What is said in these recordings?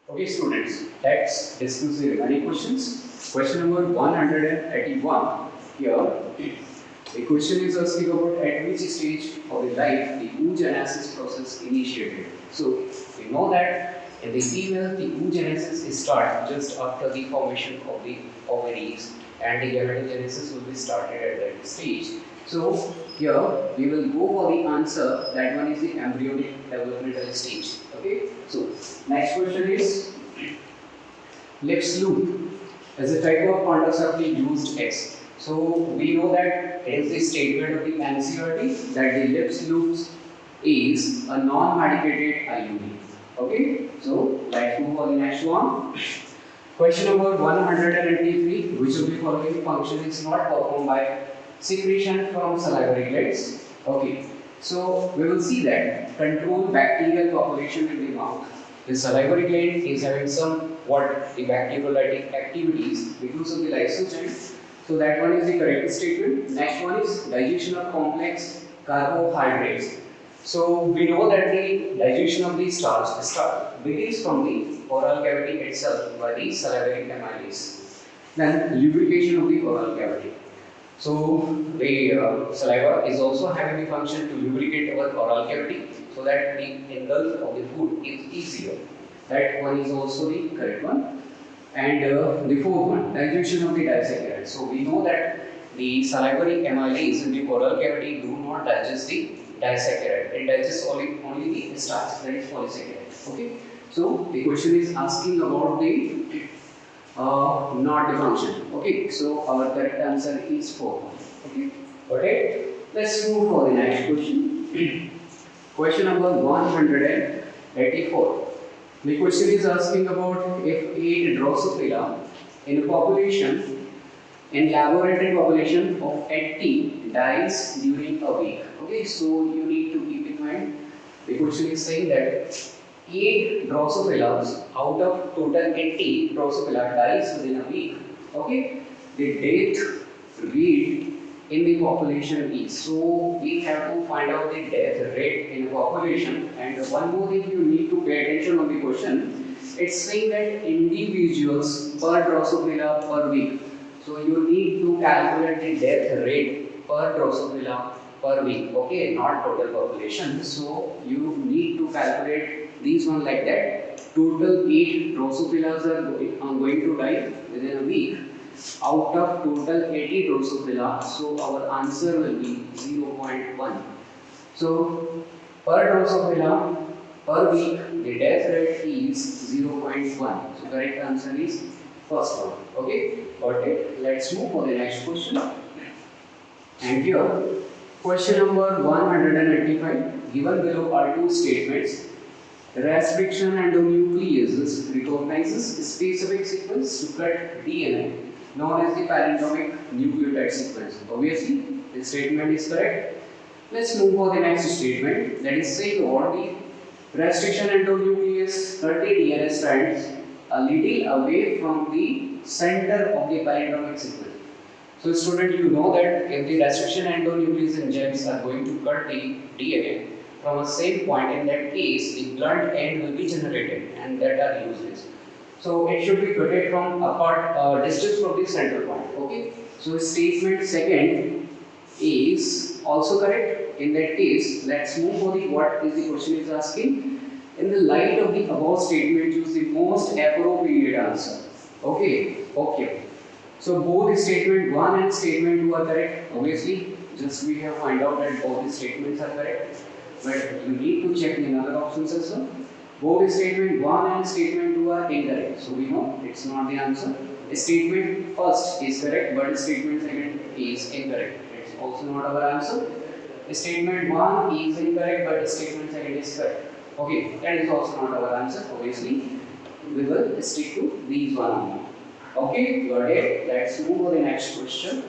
Okay, students, let's discuss the remaining questions. Question number 181. Here, the question is asking about at which stage of the life the oogenesis process initiated. So, we know that in the female, the oogenesis starts just after the formation of the ovaries, and the gametogenesis will be started at that stage. So, here we will go for the answer. That one is the embryonic developmental stage. Okay. So, next question is lips loop is a type of contraceptively used X. So we know that it is the statement of the NCERT that the lips loops is a non-medicated IUD. Okay, so let's move on the next one. Question number 183. Which of the following function is not performed by secretion from salivary glands? Okay, so we will see that control bacterial population in the mouth. The salivary gland is having somewhat the bacteriolytic activities because of the lysozyme. So that one is the correct statement. Next one is digestion of complex carbohydrates. So we know that the digestion of the starch begins from the oral cavity itself by the salivary amylase. Then lubrication of the oral cavity. So the saliva is also having the function to lubricate our oral cavity so that the engulf of the food is easier. That one is also the correct one. And the fourth one, digestion of the disaccharides. So we know that the salivary amylase in the oral cavity do not digest the disaccharide. It digests only the starch, that is polysaccharide. Okay. So the question is asking about the not the function. Okay, so our correct answer is 4. Okay, okay. Let's move for the next question. Question number 184. The question is asking about if a Drosophila in a population, in laboratory population of 80 dies during a week. Okay, so you need to keep in mind the question is saying that 8 Drosophila out of total 80 Drosophila dies within a week. Okay, the death rate in the population is. So we have to find out the death rate in the population. And one more thing you need to pay attention on the question. It's saying that individuals per Drosophila per week. So you need to calculate the death rate per Drosophila per week. Okay, not total population. So you need to calculate these one like that. Total 8 Drosophila are going to die within a week out of total 80 Drosophila. So our answer will be 0.1. So per Drosophila per week the death rate is 0.1. So correct answer is first one. Okay, got it. Let's move for the next question. And here question number 185. Given below are two statements. Restriction endonucleases recognizes specific sequence to cut DNA known as the palindromic nucleotide sequence. Obviously, this statement is correct. Let's move for the next statement. That is saying what the restriction endonuclease cut the DNA strands a little away from the center of the palindromic sequence. So, student, you know that if the restriction endonuclease enzymes are going to cut the DNA from a same point, in that case, the blunt end will be generated, and that are useless. So it should be cutted from apart distance from the center point. Okay. So statement second is also correct. In that case, let's move for the what is the question is asking. In the light of the above statement, choose the most appropriate answer. Okay. Okay. So both statement 1 and statement 2 are correct. Obviously, just we have find out that both the statements are correct. But you need to check the other options as well. Both statement 1 and statement 2 are incorrect. So we know it's not the answer. Statement first is correct, but statement second is incorrect. It's also not our answer. Statement 1 is incorrect, but statement second is correct. Okay, that is also not our answer. Obviously, we will stick to these one only. Okay, got it. Let's move to the next question.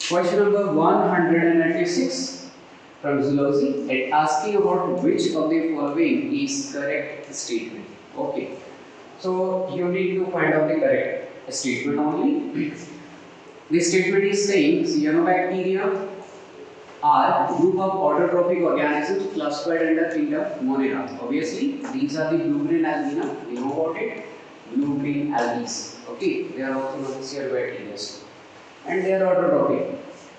Question number 196. From Zoology, it asking about which of the following is correct statement. Okay, so you need to find out the correct statement only. This statement is saying cyanobacteria are group of autotrophic organisms classified under kingdom Monera. Obviously, these are the blue-green algae. You know about it? Blue-green algae. Okay, they are also known as bacteria, and they are autotrophic.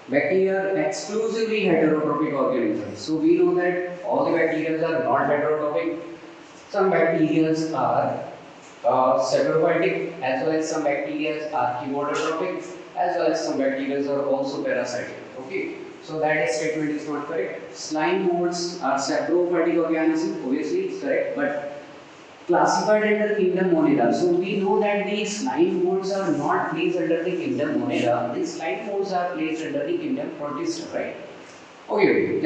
Bacteria are exclusively heterotrophic organisms. So we know that all the bacteria are not heterotrophic. Some bacteria are saprophytic, as well as some bacteria are chemotrophic, as well as some bacteria are also parasitic. Okay, so that statement is not correct. Slime molds are saprophytic organisms, obviously it's correct, but classified under kingdom Monera. So we know that the slime molds are not placed under the kingdom Monera. The slime molds are placed under the kingdom Protista, right? Okay,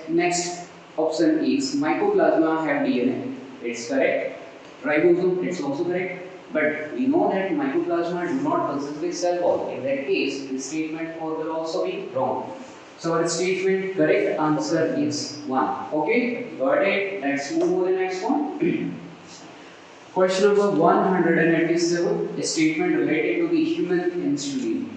next option is mycoplasma have DNA. It's correct. Ribosome, it's also correct. But we know that mycoplasma do not possess the cell wall. In that case, the statement 4 will also be wrong. So our statement correct answer is 1. Okay, got it. Let's move to the next one. Question number 187, a statement related to the human insulin.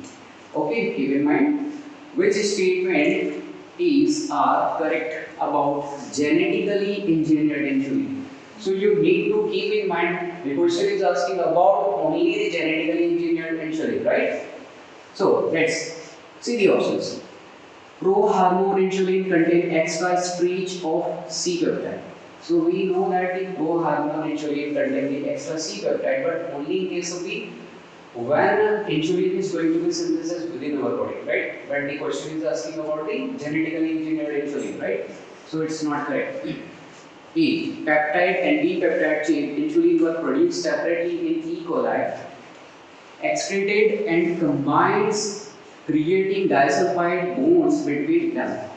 Okay, keep in mind which statement is correct about genetically engineered insulin. So you need to keep in mind the question is asking about only the genetically engineered insulin, right? So let's see the options. Pro-hormone insulin contain extra stretch of C-peptide. So we know that the pro-hormone insulin contain the extra C-peptide, but only in case of the when insulin is going to be synthesized within our body, right? But the question is asking about the genetically engineered insulin, right? So it's not correct. E. Peptide and D-peptide chain insulin were produced separately in E. coli, excreted and combines, creating disulfide bonds between them.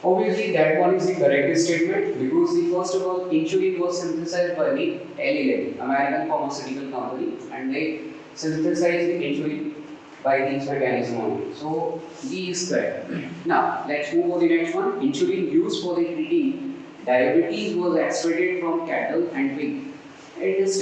Obviously, that one is the correct statement because the first of all, insulin was synthesized by the Eli American pharmaceutical company, and they synthesized the insulin by these mechanisms only. So, D is correct. Now, let's move on to the next one. Insulin used for the treating diabetes was extracted from cattle and pig. This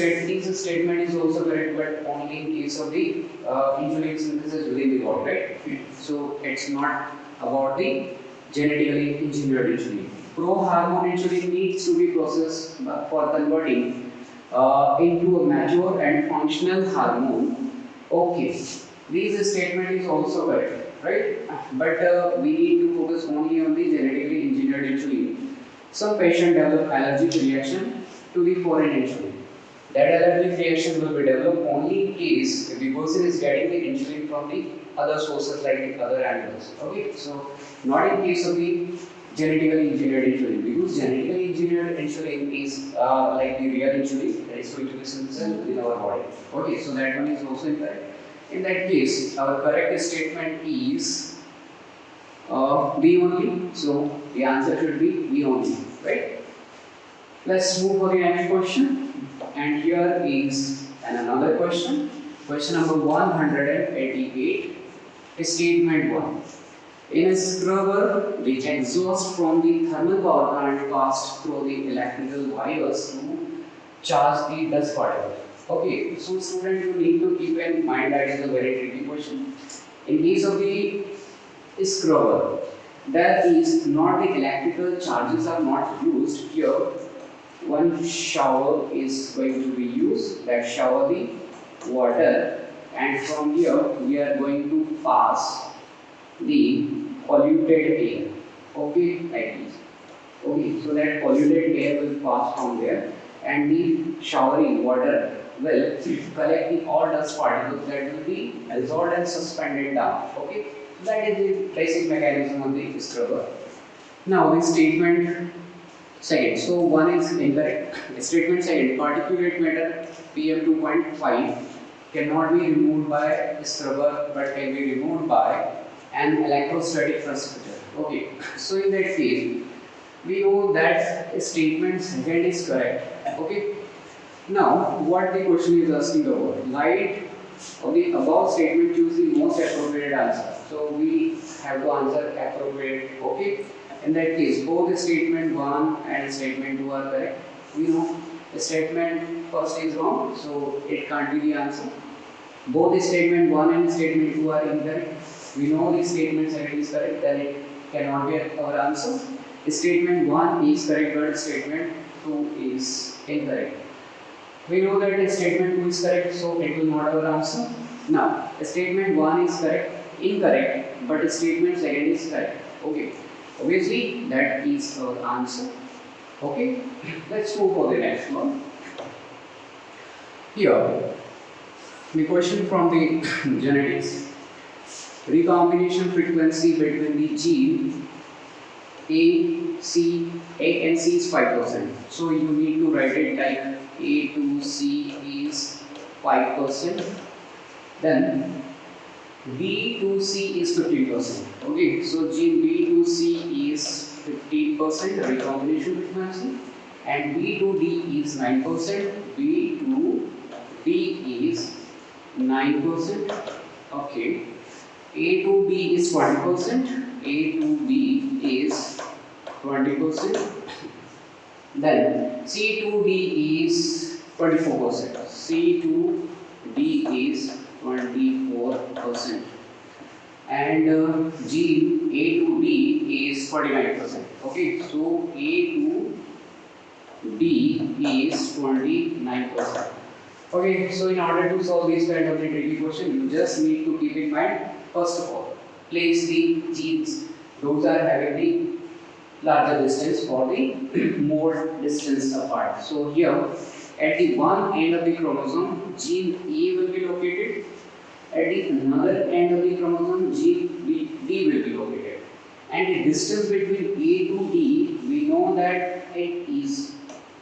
statement is also correct, but only in case of the insulin synthesis within the body, right? So, it's not about the genetically engineered insulin. Pro-hormone insulin needs to be processed for converting into a mature and functional hormone. Okay, this statement is also correct, right? But we need to focus only on the genetically engineered insulin. Some patients develop allergic reaction to the foreign insulin. That allergic reaction will be developed only in case if the person is getting the insulin from the other sources like the other animals. Okay, so not in case of the genetically engineered insulin, because genetically engineered insulin is like the real insulin that is going to be synthesized within our body. Okay, so that one is also incorrect. In that case, our correct statement is B only. So the answer should be B only, right? Let's move for the next question. And here is another question. Question number 188. Statement 1. In a scrubber, the exhaust from the thermal power plant passed through the electrical wires to charge the dust particle. Okay, so student, you need to keep in mind that is a very tricky question. In case of the scrubber, there is not the electrical charges are not used here. One shower is going to be used, that shower the water, and from here we are going to pass the polluted air. Okay, like this. Okay, so that polluted air will pass from there, and the showering water will collect the all dust particles that will be absorbed and suspended down. Okay, that is the basic mechanism of the scrubber. Now, the statement second, so one is incorrect. Statement second, particulate matter PM2.5 cannot be removed by a scrubber but can be removed by an electrostatic precipitator. Okay, so in that case, we know that statement second is correct. Okay, now what the question is asking about? Light of the above statement, choose the most appropriate answer. So we have to answer appropriate. Okay. In that case, both statement 1 and statement 2 are correct. We know the statement first is wrong, so it can't be the answer. Both statement 1 and statement 2 are incorrect. We know the statement second is correct, then cannot be our answer. Statement 1 is correct, but statement 2 is incorrect. We know that statement 2 is correct, so it will not our answer. Now, statement 1 is incorrect, but statement 2 is correct. Okay, obviously that is our answer. Okay, let's move for the next one. Here, the question from the genetics. Recombination frequency between the gene A and C is 5%. So you need to write it like A to C is 5%. Then B to C is 15%. Okay, so gene B to C is 15% recombination frequency, and B to D is 9%. B to D is 9%. Okay. A to B is 20%. A to B is 20%. Then C to D is 24%. C to D is 24%. And gene A to D is 49%. Okay, so A to D is 29%. Okay, so in order to solve this kind of a tricky question, you just need to keep in mind, first of all, place the genes. Those are having the larger distance or the more distance apart. So here, at the one end of the chromosome, gene A will be located. At the another end of the chromosome, gene D will be located. And the distance between A to D, we know that it is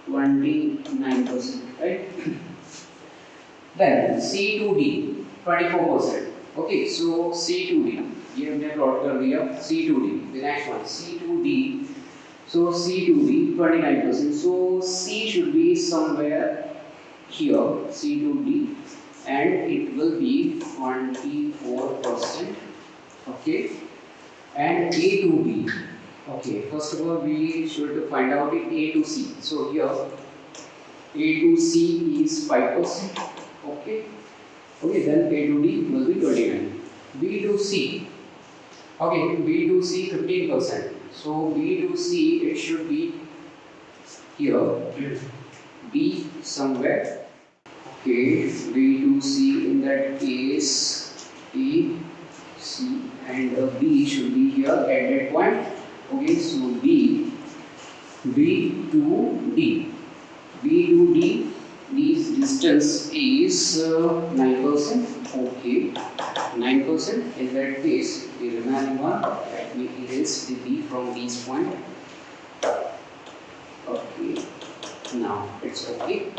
29%, right? Then C to D, 24%. Okay, so C to D, ये हमने plot कर दिया. C to D, the next one, C to D. So C to D, 29%. So C should be somewhere here, C to D, and it will be 24%. Okay, and A to B. Okay, first of all, we should find out the A to C. So here, A to C is 5%. Okay, then A to D will be 29. B to C. Okay, B to C 15%. So B to C, it should be here, B somewhere. Okay, B to C, in that case A, C, and B should be here at that point. Okay, so B to D. B to D, this distance is 9%. Okay, 9%. In that case, the remaining one, let me erase the B from this point. Okay, now it's okay.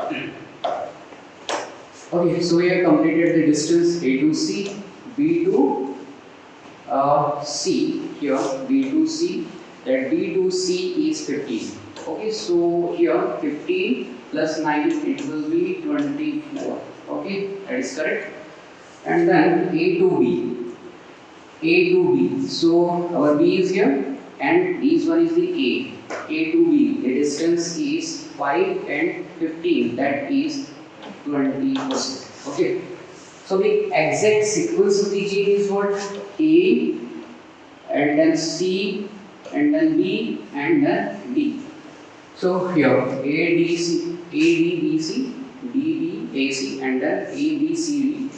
Okay, so we have completed the distance A to C, B to C. Here, B to C. That B to C is 15. Okay, so here 15 plus 9, it will be 24. Okay, that is correct. And then A to B. A to B. So our B is here, and this one is the A. A to B. The distance is 5 and 15. That is 20%. Okay. So the exact sequence of the gene is what? A, and then C, and then B, and then D. So here A D C, A D B C, D B A C, and then A B C D,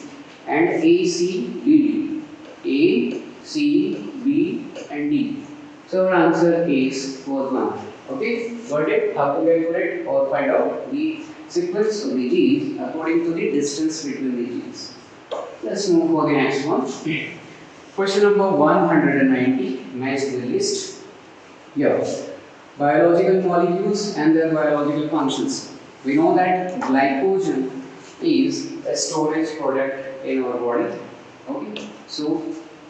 and A C D D, A C B and D. So our answer is fourth one. Okay, got it? How to calculate or find out the sequence of the genes according to the distance between the genes. Let's move for the next one. Question number 190. Match the list. Here, biological molecules and their biological functions. We know that glycogen is a storage product in our body. Okay, so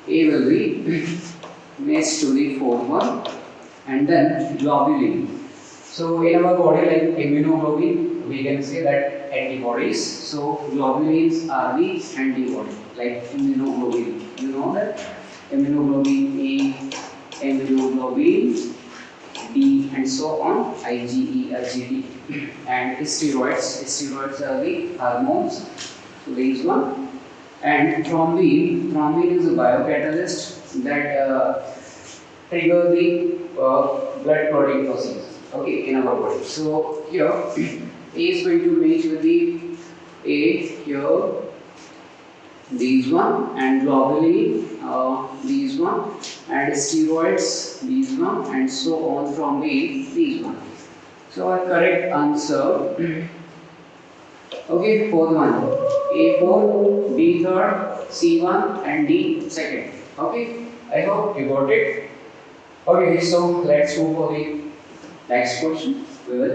A will be matched to the fourth one, and then globulin. So in our body, like immunoglobulin, we can say that antibodies. So globulins are the antibody, like immunoglobulin. You know that immunoglobulin A, immunoglobulin D, and so on, IgE, IgD, and steroids. Steroids are the hormones. So there is one. And thrombin is a biocatalyst that trigger the blood clotting process, okay, in our body. So here A is going to match with the A here, these one, and globally these one, and steroids these one, and so on from B these one. So our correct answer, okay, fourth one, A fourth, B third, C one, and D second. Okay, I hope you got it. Okay, so let's move for the next question. We will